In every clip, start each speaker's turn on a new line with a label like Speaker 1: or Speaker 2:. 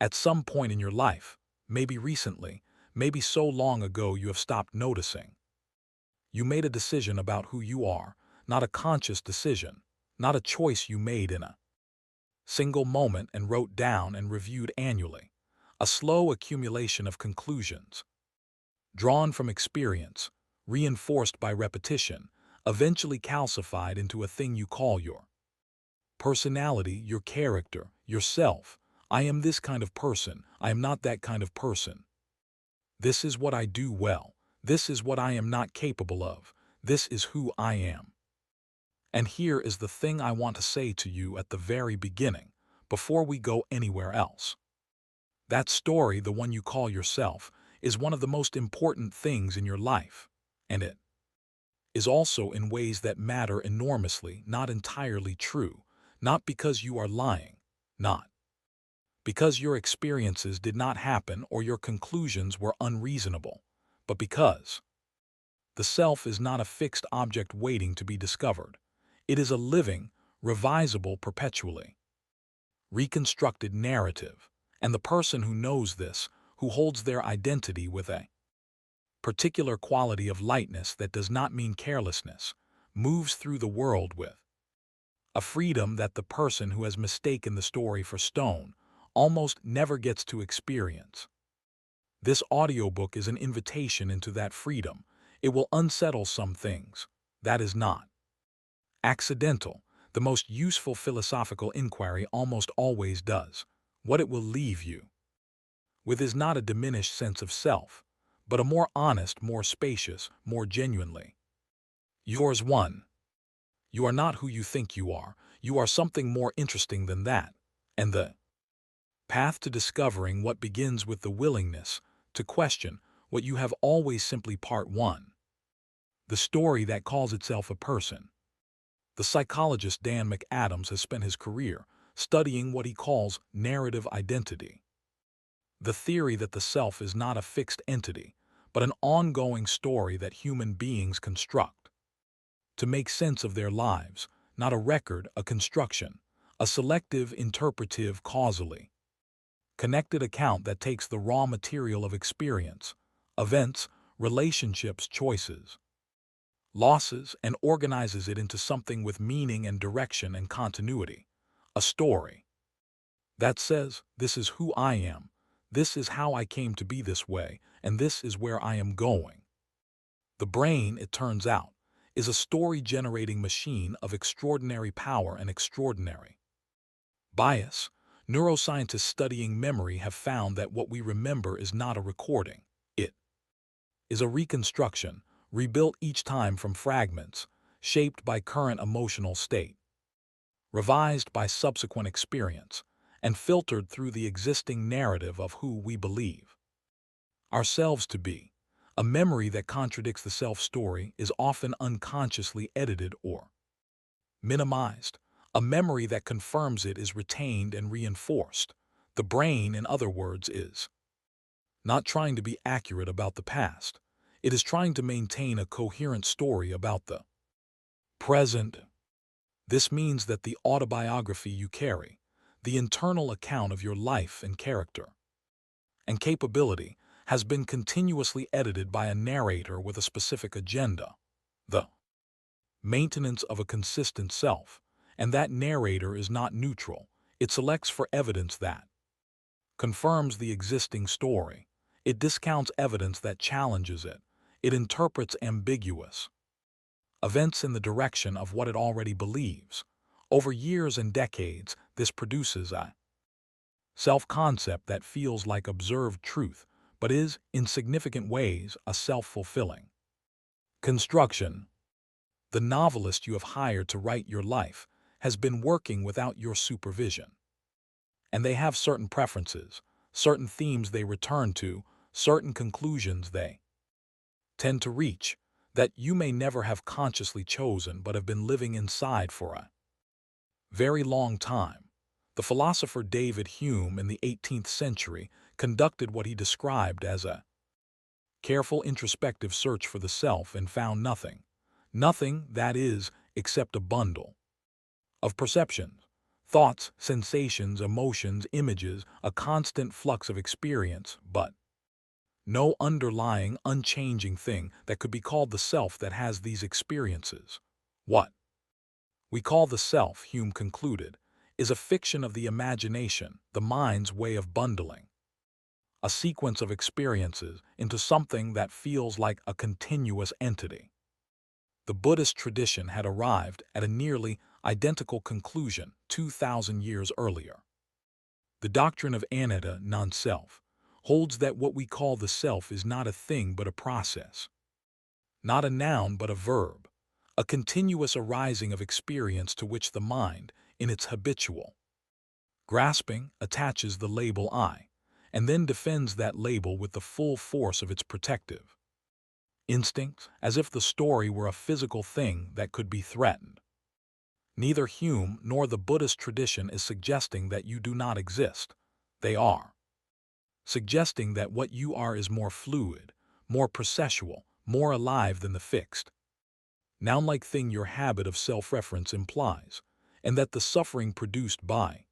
Speaker 1: At some point in your life, maybe recently, maybe so long ago you have stopped noticing. You made a decision about who you are, not a conscious decision, not a choice you made in a single moment and wrote down and reviewed annually. A slow accumulation of conclusions, drawn from experience, reinforced by repetition, eventually calcified into a thing you call your personality, your character, yourself. I am this kind of person, I am not that kind of person. This is what I do well, this is what I am not capable of, this is who I am. And here is the thing I want to say to you at the very beginning, before we go anywhere else. That story, the one you call yourself, is one of the most important things in your life, and it is also in ways that matter enormously not entirely true, not because you are lying, not because your experiences did not happen or your conclusions were unreasonable, but because the self is not a fixed object waiting to be discovered. It is a living, revisable, perpetually reconstructed narrative, and the person who knows this, who holds their identity with a particular quality of lightness that does not mean carelessness, moves through the world with a freedom that the person who has mistaken the story for stone almost never gets to experience. This audiobook is an invitation into that freedom. It will unsettle some things. That is not accidental. The most useful philosophical inquiry almost always does. What it will leave you with is not a diminished sense of self, but a more honest, more spacious, more genuinely yours one. You are not who you think you are something more interesting than that, and the path to discovering what begins with the willingness to question what you have always simply part one. The story that calls itself a person. The psychologist Dan McAdams has spent his career studying what he calls narrative identity. The theory that the self is not a fixed entity, but an ongoing story that human beings construct to make sense of their lives, not a record, a construction, a selective, interpretive, causally connected account that takes the raw material of experience, events, relationships, choices, losses, and organizes it into something with meaning and direction and continuity. A story that says, this is who I am, this is how I came to be this way, and this is where I am going. The brain, it turns out, is a story-generating machine of extraordinary power and extraordinary bias. Neuroscientists studying memory have found that what we remember is not a recording. It is a reconstruction, rebuilt each time from fragments, shaped by current emotional state, revised by subsequent experience, and filtered through the existing narrative of who we believe ourselves to be. A memory that contradicts the self-story is often unconsciously edited or minimized. A memory that confirms it is retained and reinforced. The brain, in other words, is not trying to be accurate about the past. It is trying to maintain a coherent story about the present. This means that the autobiography you carry, the internal account of your life and character and capability, has been continuously edited by a narrator with a specific agenda, the maintenance of a consistent self, and that narrator is not neutral. It selects for evidence that confirms the existing story. It discounts evidence that challenges it. It interprets ambiguous events in the direction of what it already believes. Over years and decades, this produces a self-concept that feels like observed truth, but is, in significant ways, a self-fulfilling construction. The novelist you have hired to write your life has been working without your supervision. And they have certain preferences, certain themes they return to, certain conclusions they tend to reach, that you may never have consciously chosen but have been living inside for a very long time. The philosopher David Hume in the 18th century conducted what he described as a careful introspective search for the self and found nothing. Nothing, that is, except a bundle of perceptions, Thoughts, sensations, emotions, images, a constant flux of experience, but no underlying, unchanging thing that could be called the self that has these experiences. What we call the self, Hume concluded, is a fiction of the imagination, the mind's way of bundling a sequence of experiences into something that feels like a continuous entity. The Buddhist tradition had arrived at a nearly identical conclusion 2,000 years earlier. The doctrine of anatta, non-self, holds that what we call the self is not a thing but a process, not a noun but a verb, a continuous arising of experience to which the mind, in its habitual grasping, attaches the label I, and then defends that label with the full force of its protective instincts, as if the story were a physical thing that could be threatened. Neither Hume nor the Buddhist tradition is suggesting that you do not exist. They are suggesting that what you are is more fluid, more processual, more alive than the fixed, noun-like thing your habit of self-reference implies, and that the suffering produced by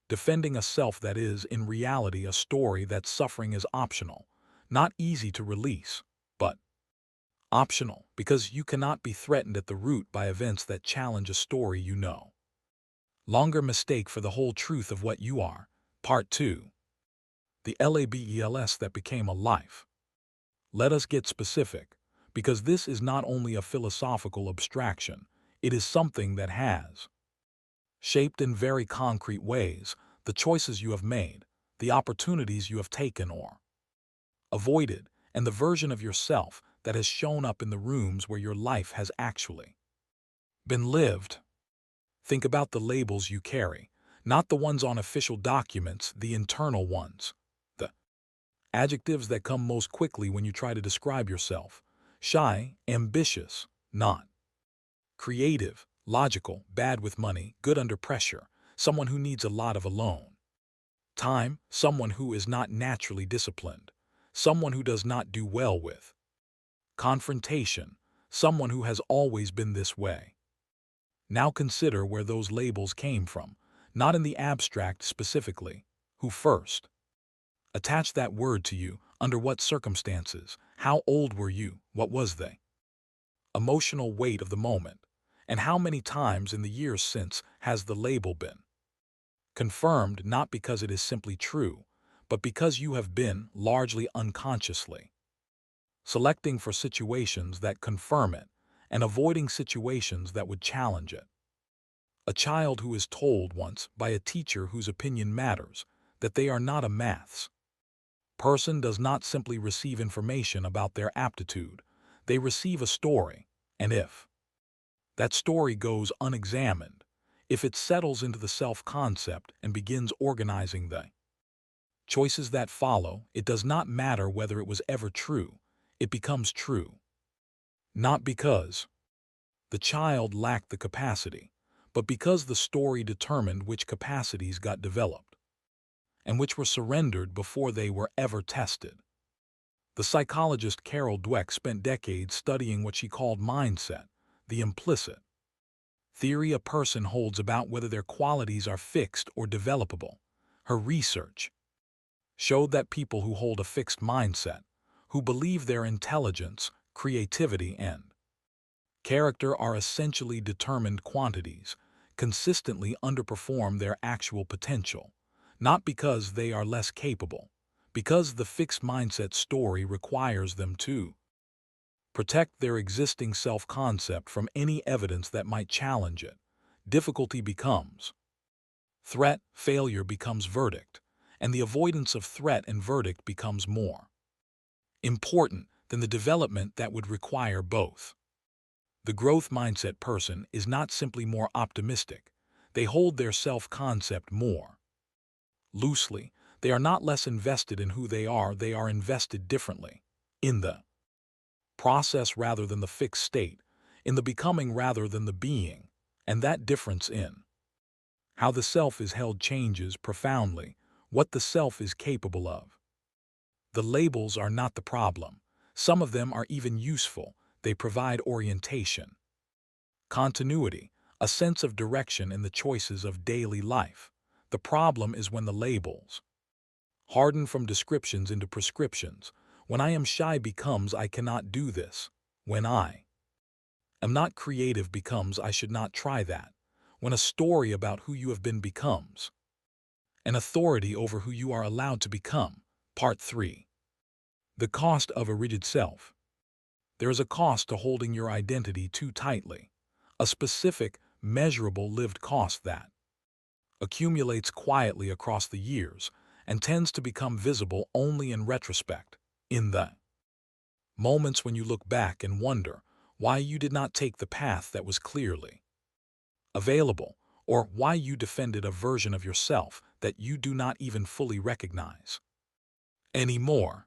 Speaker 1: defending a self that is, in reality, a story that suffering is optional, not easy to release, but optional because you cannot be threatened at the root by events that challenge a story you know. Longer mistake for the whole truth of what you are. Part 2. The labels that became a life. Let us get specific, because this is not only a philosophical abstraction, it is something that has shaped in very concrete ways the choices you have made, the opportunities you have taken or avoided, and the version of yourself that has shown up in the rooms where your life has actually been lived. Think about the labels you carry, not the ones on official documents, the internal ones, the adjectives that come most quickly when you try to describe yourself: shy, ambitious, not creative, logical, bad with money, good under pressure, someone who needs a lot of alone time, someone who is not naturally disciplined, someone who does not do well with confrontation, someone who has always been this way. Now consider where those labels came from, not in the abstract specifically. Who first attached that word to you, under what circumstances, how old were you, what was the emotional weight of the moment, and how many times in the years since has the label been confirmed, not because it is simply true, but because you have been, largely unconsciously, selecting for situations that confirm it and avoiding situations that would challenge it. A child who is told once by a teacher whose opinion matters that they are not a maths person does not simply receive information about their aptitude, they receive a story, and if that story goes unexamined, if it settles into the self-concept and begins organizing the choices that follow, it does not matter whether it was ever true, it becomes true. Not because the child lacked the capacity, but because the story determined which capacities got developed, and which were surrendered before they were ever tested. The psychologist Carol Dweck spent decades studying what she called mindset, the implicit theory a person holds about whether their qualities are fixed or developable. Her research showed that people who hold a fixed mindset, who believe their intelligence, creativity, and character are essentially determined quantities, consistently underperform their actual potential, not because they are less capable, because the fixed mindset story requires them to protect their existing self-concept from any evidence that might challenge it. Difficulty becomes threat, failure becomes verdict, and the avoidance of threat and verdict becomes more important than the development that would require both. The growth mindset person is not simply more optimistic, they hold their self-concept more loosely. They are not less invested in who they are invested differently, in the process rather than the fixed state, in the becoming rather than the being, and that difference in how the self is held changes profoundly what the self is capable of. The labels are not the problem. Some of them are even useful. They provide orientation, continuity, a sense of direction in the choices of daily life. The problem is when the labels harden from descriptions into prescriptions. When I am shy becomes I cannot do this. When I am not creative becomes I should not try that. When a story about who you have been becomes an authority over who you are allowed to become. Part 3. The cost of a rigid self. There is a cost to holding your identity too tightly, a specific, measurable lived cost that accumulates quietly across the years and tends to become visible only in retrospect, in the moments when you look back and wonder why you did not take the path that was clearly available, or why you defended a version of yourself that you do not even fully recognize anymore.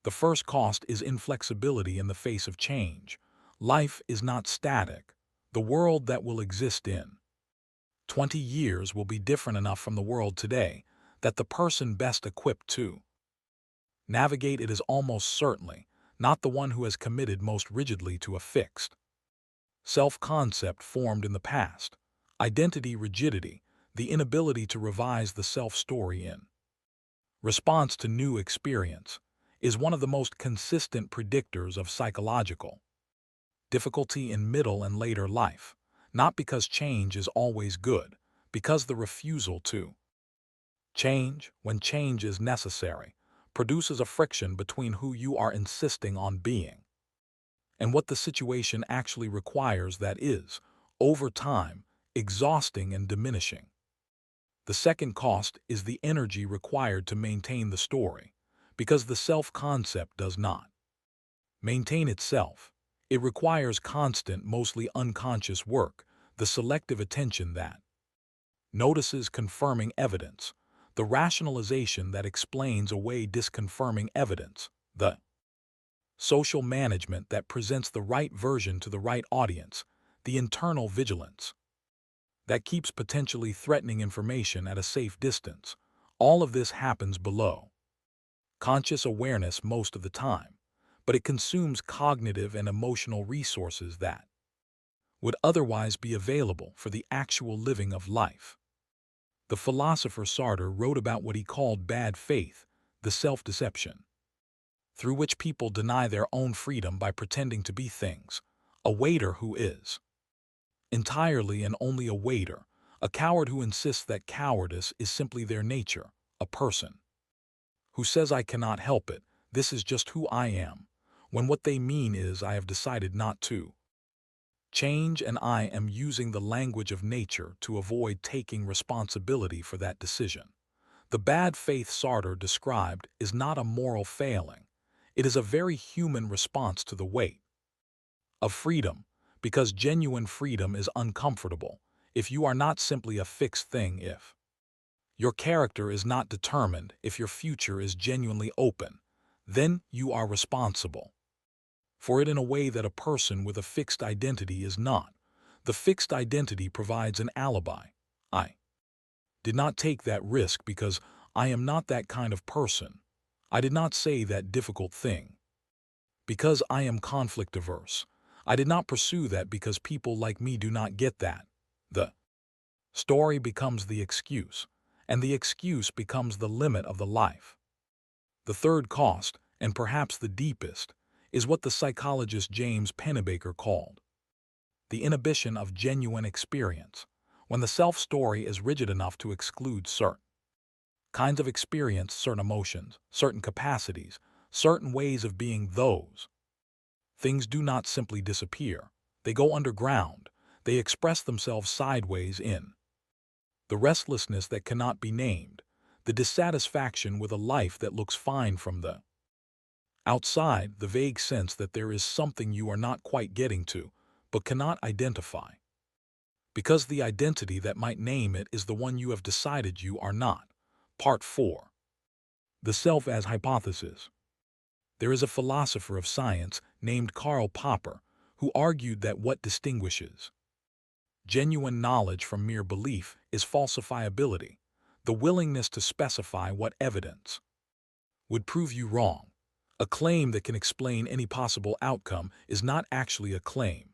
Speaker 1: The first cost is inflexibility in the face of change. Life is not static. The world that will exist in 20 years will be different enough from the world today that the person best equipped to navigate it is almost certainly not the one who has committed most rigidly to a fixed self-concept formed in the past. Identity rigidity, the inability to revise the self-story in response to new experience, is one of the most consistent predictors of psychological difficulty in middle and later life, not because change is always good, because the refusal to change, when change is necessary, produces a friction between who you are insisting on being and what the situation actually requires that is, over time, exhausting and diminishing. The second cost is the energy required to maintain the story, because the self-concept does not maintain itself. It requires constant, mostly unconscious work, the selective attention that notices confirming evidence, the rationalization that explains away disconfirming evidence, the social management that presents the right version to the right audience, the internal vigilance that keeps potentially threatening information at a safe distance. All of this happens below conscious awareness most of the time, but it consumes cognitive and emotional resources that would otherwise be available for the actual living of life. The philosopher Sartre wrote about what he called bad faith, the self-deception through which people deny their own freedom by pretending to be things. A waiter who is entirely and only a waiter, a coward who insists that cowardice is simply their nature, a person who says I cannot help it, this is just who I am, when what they mean is I have decided not to change and I am using the language of nature to avoid taking responsibility for that decision. The bad faith Sartre described is not a moral failing. It is a very human response to the weight of freedom, because genuine freedom is uncomfortable if you are not simply a fixed thing, if your character is not determined, if your future is genuinely open, then you are responsible for it in a way that a person with a fixed identity is not. The fixed identity provides an alibi. I did not take that risk because I am not that kind of person. I did not say that difficult thing because I am conflict averse. I did not pursue that because people like me do not get that. The story becomes the excuse, and the excuse becomes the limit of the life. The third cost, and perhaps the deepest, is what the psychologist James Pennebaker called the inhibition of genuine experience, when the self-story is rigid enough to exclude certain kinds of experience, certain emotions, certain capacities, certain ways of being. Those things do not simply disappear. They go underground. They express themselves sideways in the restlessness that cannot be named, the dissatisfaction with a life that looks fine from the outside, the vague sense that there is something you are not quite getting to, but cannot identify, because the identity that might name it is the one you have decided you are not. Part 4. The self as hypothesis. There is a philosopher of science named Karl Popper who argued that what distinguishes genuine knowledge from mere belief is falsifiability, the willingness to specify what evidence would prove you wrong. A claim that can explain any possible outcome is not actually a claim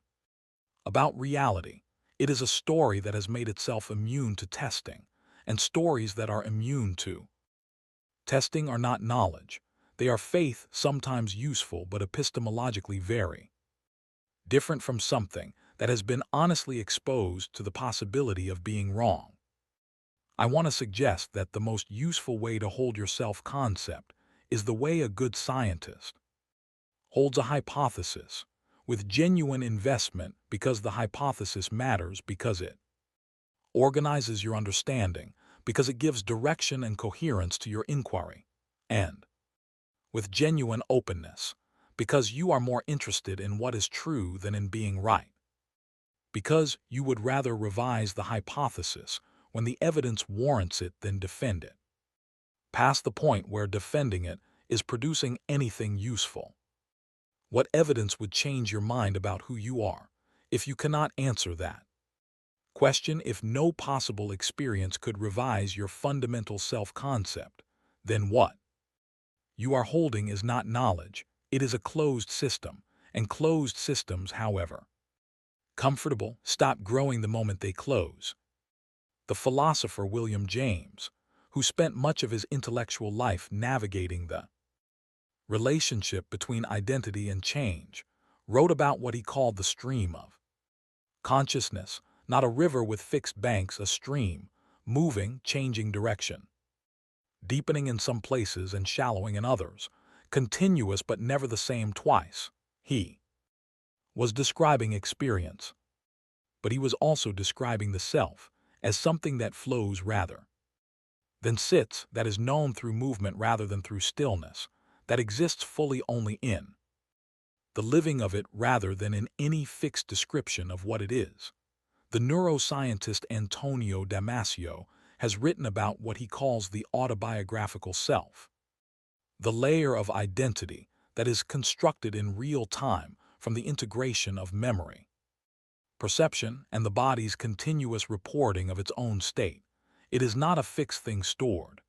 Speaker 1: about reality. It is a story that has made itself immune to testing, and stories that are immune to testing are not knowledge. They are faith, sometimes useful but epistemologically very different from something that has been honestly exposed to the possibility of being wrong. I want to suggest that the most useful way to hold your self-concept is the way a good scientist holds a hypothesis, with genuine investment because the hypothesis matters, because it organizes your understanding, because it gives direction and coherence to your inquiry, and with genuine openness, because you are more interested in what is true than in being right, because you would rather revise the hypothesis when the evidence warrants it than defend it, past the point where defending it is producing anything useful. What evidence would change your mind about who you are if you cannot answer that question? If no possible experience could revise your fundamental self-concept, then what you are holding is not knowledge, it is a closed system, and closed systems, however comfortable, stop growing the moment they close. The philosopher William James, who spent much of his intellectual life navigating the relationship between identity and change, wrote about what he called the stream of consciousness, not a river with fixed banks, a stream, moving, changing direction, deepening in some places and shallowing in others, continuous but never the same twice. He was describing experience, but he was also describing the self as something that flows rather than sits, that is known through movement rather than through stillness, that exists fully only in the living of it rather than in any fixed description of what it is. The neuroscientist Antonio Damasio has written about what he calls the autobiographical self, the layer of identity that is constructed in real time from the integration of memory, perception, and the body's continuous reporting of its own state. It is not a fixed thing stored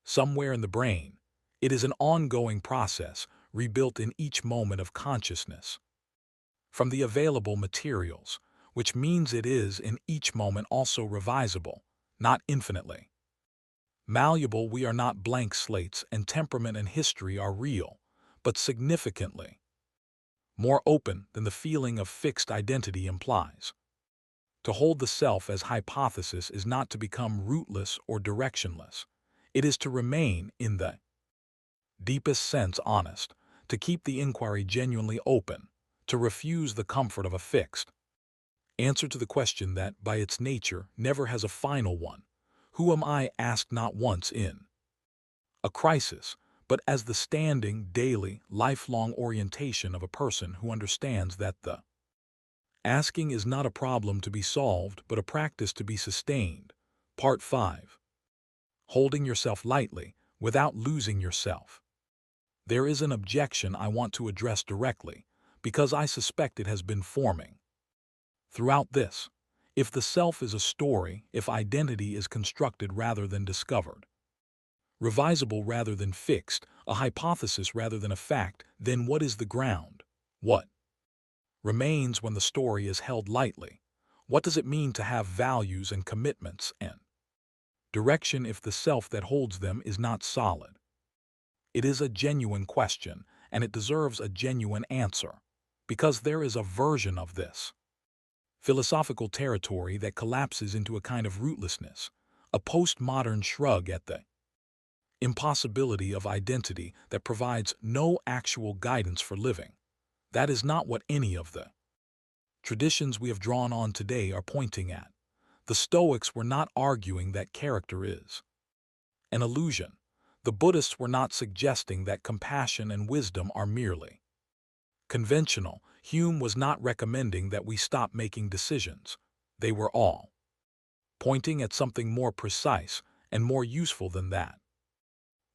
Speaker 1: somewhere in the brain. It is an ongoing process, rebuilt in each moment of consciousness from the available materials, which means it is in each moment also revisable, not infinitely malleable. We are not blank slates, and temperament and history are real, but significantly more open than the feeling of fixed identity implies. To hold the self as hypothesis is not to become rootless or directionless. It is to remain, in the deepest sense, honest, to keep the inquiry genuinely open, to refuse the comfort of a fixed answer to the question that, by its nature, never has a final one. Who am I? Asked not once in a crisis, but as the standing, daily, lifelong orientation of a person who understands that the asking is not a problem to be solved, but a practice to be sustained. Part 5. Holding yourself lightly, without losing yourself. There is an objection I want to address directly, because I suspect it has been forming throughout this. If the self is a story, if identity is constructed rather than discovered, revisable rather than fixed, a hypothesis rather than a fact, then what is the ground? What remains when the story is held lightly? What does it mean to have values and commitments and direction if the self that holds them is not solid? It is a genuine question, and it deserves a genuine answer, because there is a version of this philosophical territory that collapses into a kind of rootlessness, a postmodern shrug at the impossibility of identity that provides no actual guidance for living. That is not what any of the traditions we have drawn on today are pointing at. The Stoics were not arguing that character is an illusion. The Buddhists were not suggesting that compassion and wisdom are merely conventional. Hume was not recommending that we stop making decisions. They were all pointing at something more precise and more useful than that.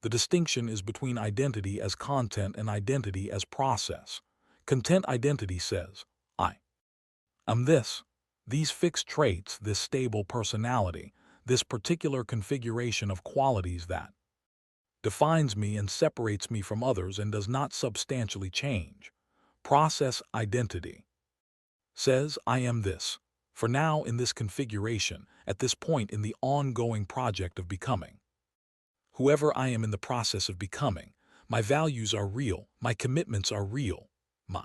Speaker 1: The distinction is between identity as content and identity as process. Content identity says, I am this, these fixed traits, this stable personality, this particular configuration of qualities that defines me and separates me from others and does not substantially change. Process identity says, I am this, For now, in this configuration, at this point in the ongoing project of becoming. Whoever I am in the process of becoming, my values are real, my commitments are real, my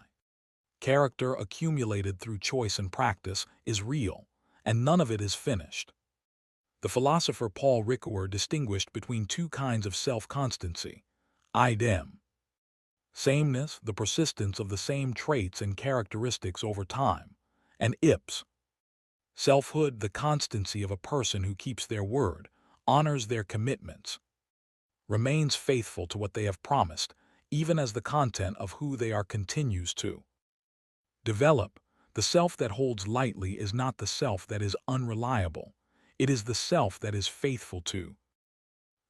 Speaker 1: character accumulated through choice and practice is real, and none of it is finished. The philosopher Paul Ricoeur distinguished between two kinds of self-constancy, idem, sameness, the persistence of the same traits and characteristics over time, and ips, selfhood, the constancy of a person who keeps their word, honors their commitments, remains faithful to what they have promised, even as the content of who they are continues to develop. The self that holds lightly is not the self that is unreliable. It is the self that is faithful to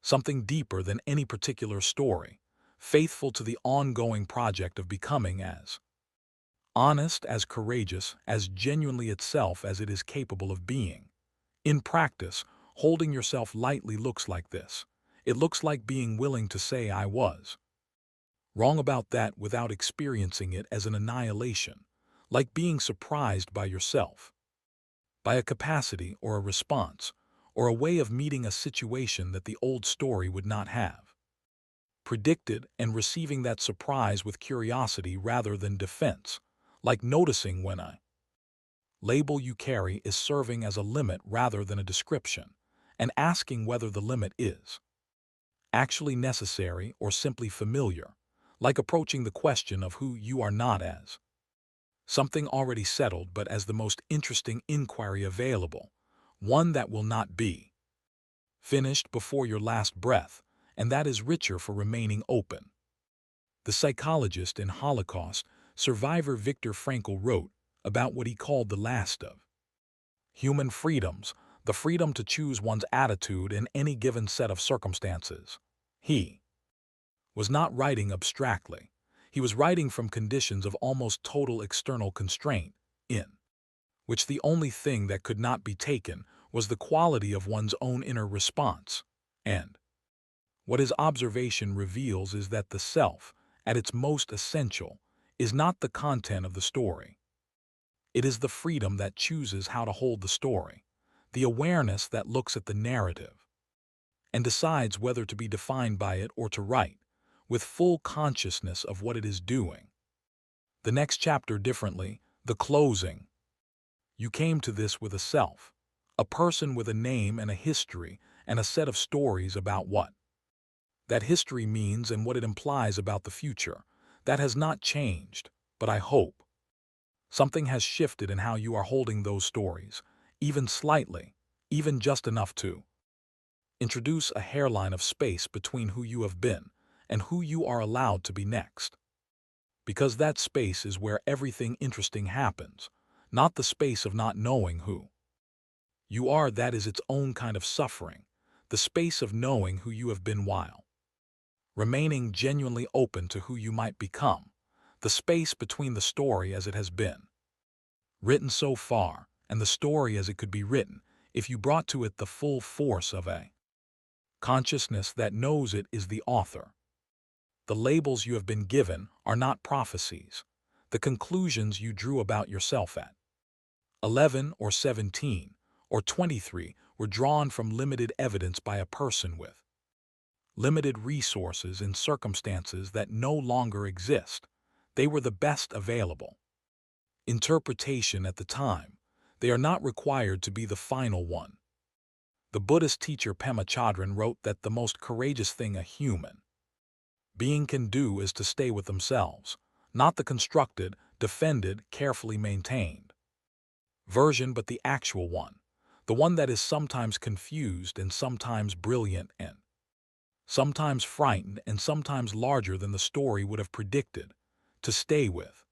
Speaker 1: something deeper than any particular story, faithful to the ongoing project of becoming, as honest, as courageous, as genuinely itself as it is capable of being. In practice, holding yourself lightly looks like this. It looks like being willing to say I was wrong about that without experiencing it as an annihilation, like being surprised by yourself, by a capacity or a response, or a way of meeting a situation that the old story would not have predicted, and receiving that surprise with curiosity rather than defense, like noticing when a label you carry is serving as a limit rather than a description, and asking whether the limit is actually necessary or simply familiar, like approaching the question of who you are not as something already settled but as the most interesting inquiry available, one that will not be finished before your last breath, and that is richer for remaining open. The psychologist and Holocaust survivor Viktor Frankl wrote about what he called the last of human freedoms, the freedom to choose one's attitude in any given set of circumstances. He was not writing abstractly. He was writing from conditions of almost total external constraint, in which the only thing that could not be taken was the quality of one's own inner response. And what his observation reveals is that the self, at its most essential, is not the content of the story. It is the freedom that chooses how to hold the story, the awareness that looks at the narrative and decides whether to be defined by it or to write, with full consciousness of what it is doing. The next chapter differently, the closing. You came to this with a self, a person with a name and a history and a set of stories about what that history means and what it implies about the future. That has not changed, but I hope something has shifted in how you are holding those stories, even slightly, even just enough to introduce a hairline of space between who you have been and who you are allowed to be next. Because that space is where everything interesting happens, not the space of not knowing who you are. That is its own kind of suffering, the space of knowing who you have been while remaining genuinely open to who you might become, the space between the story as it has been written so far and the story as it could be written if you brought to it the full force of a consciousness that knows it is the author. The labels you have been given are not prophecies, the conclusions you drew about yourself at 11 or 17 or 23 were drawn from limited evidence by a person with limited resources in circumstances that no longer exist. They were the best available interpretation at the time. They are not required to be the final one. The Buddhist teacher Pema Chodron wrote that the most courageous thing a human being can do is to stay with themselves, not the constructed, defended, carefully maintained version, but the actual one, the one that is sometimes confused and sometimes brilliant and sometimes frightened and sometimes larger than the story would have predicted, to stay with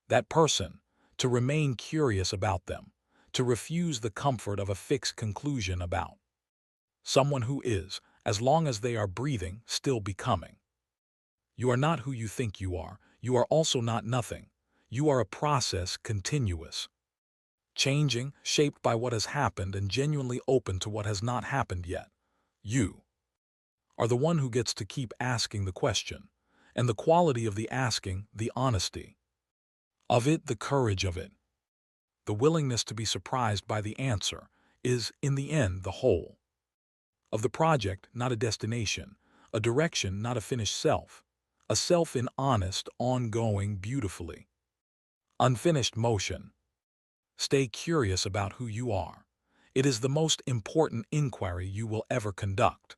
Speaker 1: that person, to remain curious about them, to refuse the comfort of a fixed conclusion about someone who is, as long as they are breathing, still becoming. You are not who you think you are. You are also not nothing. You are a process, continuous, changing, shaped by what has happened and genuinely open to what has not happened yet. You are the one who gets to keep asking the question, and the quality of the asking, the honesty of it, the courage of it, The willingness to be surprised by the answer is, in the end, the whole of the project, not a destination, a direction, not a finished self, a self in honest, ongoing, beautifully unfinished motion. Stay curious about who you are. It is the most important inquiry you will ever conduct.